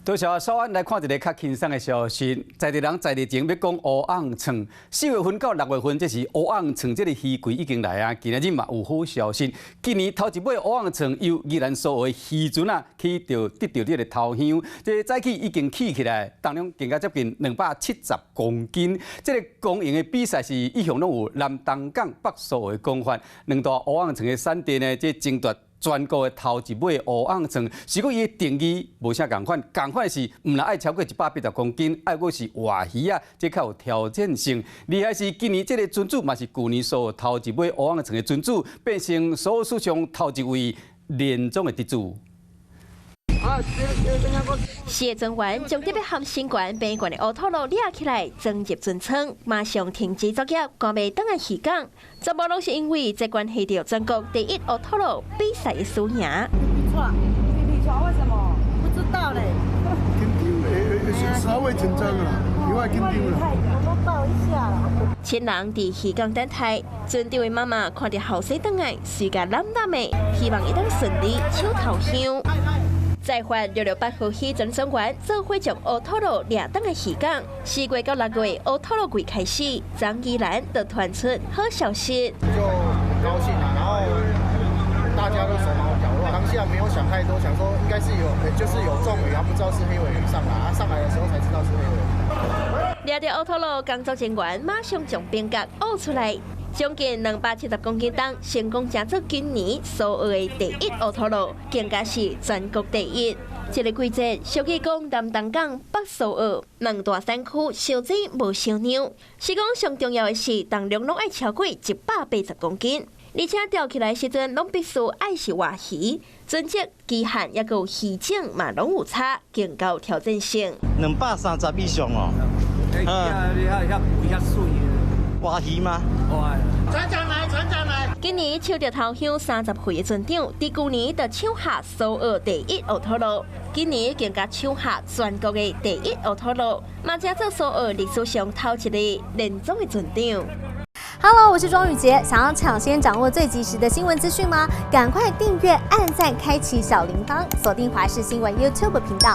多谢稍安来看一个较轻松的消息，在地人在地前要讲乌昂床，4月份到6月份，这是乌昂床这个鱼季已经来啊。今日嘛有好消息，今年头一尾乌昂床由宜兰所有的渔船啊，去得到这个头香，这个早起已经起来，重量更加接近270公斤。这个公营的比赛是一向拢有南东港、北所有的讲法，两大乌昂床的产地呢，这争夺。全国的头一尾乌昂床，是讲伊的定义无啥共款，共款是毋若爱超过180公斤，爱佫是活鱼啊，这较有挑战性。厉害是今年这个尊主嘛是旧年所有头一尾乌昂床的尊主，变成所有史上头一位连总的得主。谢尊员将特别含新冠病馆的乌托路掠起来，装入船舱，马上停止作业，赶袂等来渔港。全部拢是因为这关系到全国第一乌托路比赛的输赢。比赛为什么？不知道嘞。紧张，稍微紧张啦，另外紧张啦。我都抱一下啦。千人伫渔港等待，船长的妈妈看到后生回来，随甲揽揽的，希望伊当顺利抢头香。在发668号渔船总员做伙将乌托路掠登的渔港，4月到6月乌托路季开始，张宜兰就传出好消息。就很高兴啊，然后大家都手忙脚乱，当下没有想太多，想说应该是就是有中鱼，不知道是黑尾鱼上来，上来的时候才知道是黑尾鱼。掠到乌托路工作人员马上将冰角挖出来。将近270公斤重，成功争做今年所有的第一乌托路，更加是全国第一。这个季节，俗语讲南东港、北所有两大山区烧水无烧娘，是讲上重要的是重量拢爱超过180公斤，而且钓起来时阵拢必须爱是活鱼，准则、期限也有鱼种嘛拢有差，更高挑战性。230以上哦。活鱼吗？船长来！今年抢到头香30岁的船长，伫去年就抢下所有第一乌托路，今年更加抢下全国的第一乌托路，嘛才做所有历史上头一个连总的船长。Hello， 我是庄宇杰。想要抢先掌握最及时的新闻资讯吗？赶快订阅、按赞、开启小铃铛，锁定华视新闻 YouTube 频道。